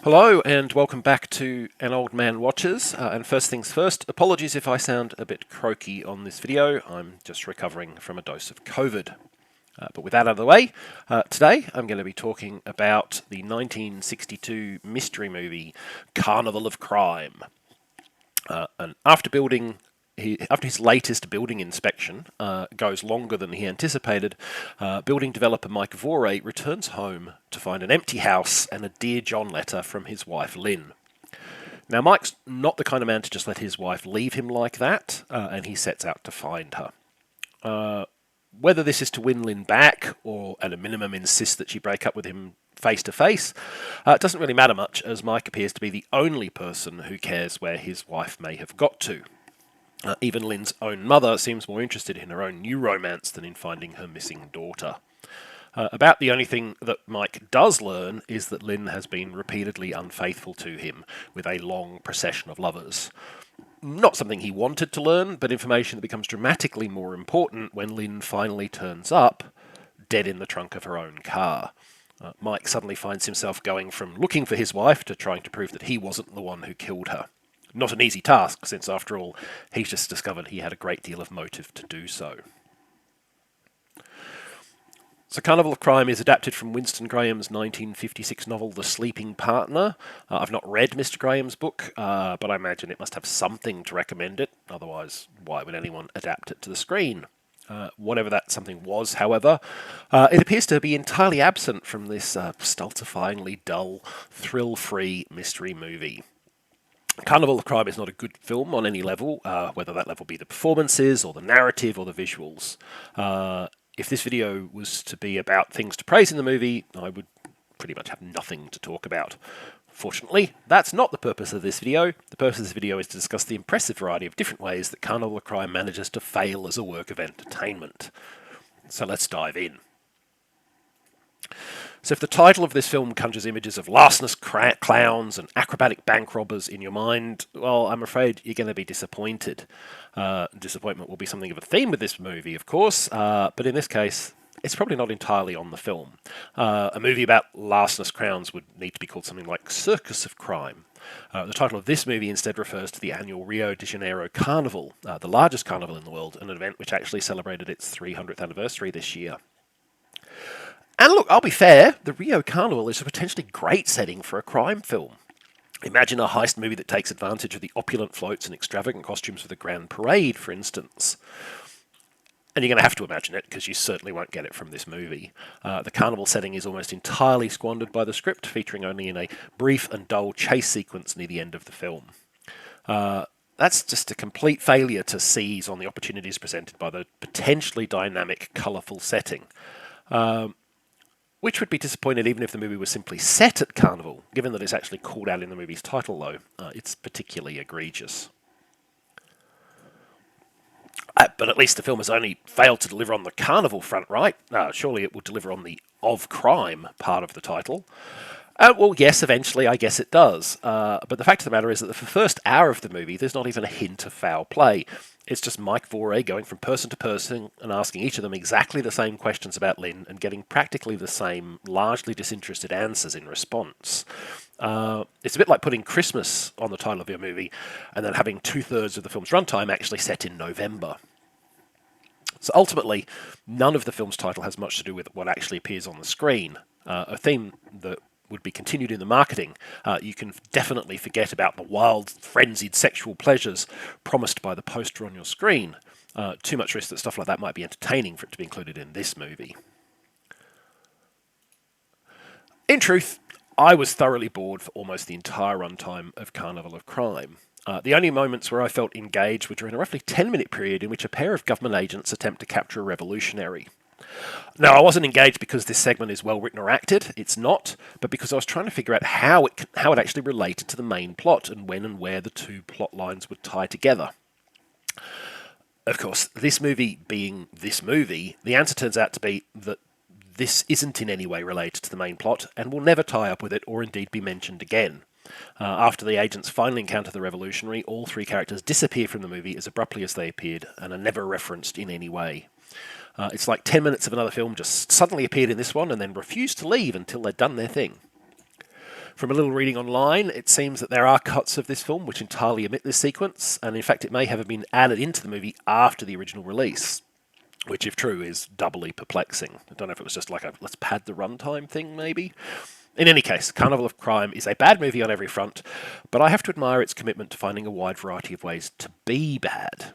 Hello and welcome back to An Old Man Watches. And first things first, apologies if I sound a bit croaky on this video. I'm just recovering from a dose of COVID. But with that out of the way, today I'm going to be talking about the 1962 mystery movie Carnival of Crime. And after his latest building inspection goes longer than he anticipated, building developer Mike Vorey returns home to find an empty house and a Dear John letter from his wife Lynn. Now, Mike's not the kind of man to just let his wife leave him like that, and he sets out to find her. Whether this is to win Lynn back, or at a minimum insist that she break up with him face to face, doesn't really matter much, as Mike appears to be the only person who cares where his wife may have got to. Even Lynn's own mother seems more interested in her own new romance than in finding her missing daughter. About the only thing that Mike does learn is that Lynn has been repeatedly unfaithful to him with a long procession of lovers. Not something he wanted to learn, but information that becomes dramatically more important when Lynn finally turns up, dead in the trunk of her own car. Mike suddenly finds himself going from looking for his wife to trying to prove that he wasn't the one who killed her. Not an easy task, since after all, he's just discovered he had a great deal of motive to do so. So Carnival of Crime is adapted from Winston Graham's 1956 novel The Sleeping Partner. I've not read Mr. Graham's book, but I imagine it must have something to recommend it, otherwise why would anyone adapt it to the screen? Whatever that something was, however, it appears to be entirely absent from this stultifyingly dull, thrill-free mystery movie. Carnival of Crime is not a good film on any level, whether that level be the performances, or the narrative, or the visuals. If this video was to be about things to praise in the movie, I would pretty much have nothing to talk about. Fortunately, that's not the purpose of this video. The purpose of this video is to discuss the impressive variety of different ways that Carnival of Crime manages to fail as a work of entertainment. So let's dive in. So if the title of this film conjures images of larcenous clowns and acrobatic bank robbers in your mind, well, I'm afraid you're going to be disappointed. Disappointment will be something of a theme with this movie, of course, but in this case, it's probably not entirely on the film. A movie about larcenous clowns would need to be called something like Circus of Crime. The title of this movie instead refers to the annual Rio de Janeiro Carnival, the largest carnival in the world, an event which actually celebrated its 300th anniversary this year. And look, I'll be fair, the Rio Carnival is a potentially great setting for a crime film. Imagine a heist movie that takes advantage of the opulent floats and extravagant costumes for the Grand Parade, for instance. And you're going to have to imagine it, because you certainly won't get it from this movie. The carnival setting is almost entirely squandered by the script, featuring only in a brief and dull chase sequence near the end of the film. That's just a complete failure to seize on the opportunities presented by the potentially dynamic, colourful setting. Which would be disappointed even if the movie was simply set at Carnival. Given that it's actually called out in the movie's title, though, it's particularly egregious. But at least the film has only failed to deliver on the Carnival front, right? Surely it will deliver on the of crime part of the title. Well, yes, eventually, I guess it does. But the fact of the matter is that for the first hour of the movie, there's not even a hint of foul play. It's just Mike Vorey going from person to person and asking each of them exactly the same questions about Lynn and getting practically the same, largely disinterested answers in response. It's a bit like putting Christmas on the title of your movie and then having 2/3 of the film's runtime actually set in November. So ultimately, none of the film's title has much to do with what actually appears on the screen. A theme that would be continued in the marketing. You can definitely forget about the wild, frenzied sexual pleasures promised by the poster on your screen. Too much risk that stuff like that might be entertaining for it to be included in this movie. In truth, I was thoroughly bored for almost the entire runtime of Carnival of Crime. The only moments where I felt engaged were during a roughly 10-minute period in which a pair of government agents attempt to capture a revolutionary. Now, I wasn't engaged because this segment is well written or acted. It's not, but because I was trying to figure out how it actually related to the main plot and when and where the two plot lines would tie together. Of course, this movie being this movie, the answer turns out to be that this isn't in any way related to the main plot and will never tie up with it or indeed be mentioned again. After the agents finally encounter the revolutionary, all three characters disappear from the movie as abruptly as they appeared and are never referenced in any way. It's like 10 minutes of another film just suddenly appeared in this one and then refused to leave until they'd done their thing. From a little reading online, it seems that there are cuts of this film which entirely omit this sequence, and in fact it may have been added into the movie after the original release, which, if true, is doubly perplexing. I don't know if it was just like a let's pad the runtime thing, maybe. In any case, Carnival of Crime is a bad movie on every front, but I have to admire its commitment to finding a wide variety of ways to be bad.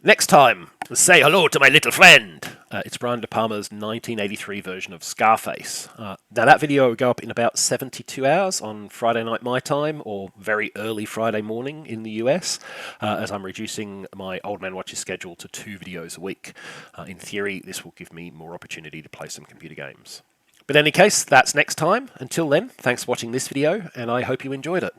Next time, say hello to my little friend. It's Brian De Palma's 1983 version of Scarface. Now that video will go up in about 72 hours on Friday night my time, or very early Friday morning in the US, as I'm reducing my Old Man Watches schedule to 2 videos a week. In theory, this will give me more opportunity to play some computer games. But in any case, that's next time. Until then, thanks for watching this video, and I hope you enjoyed it.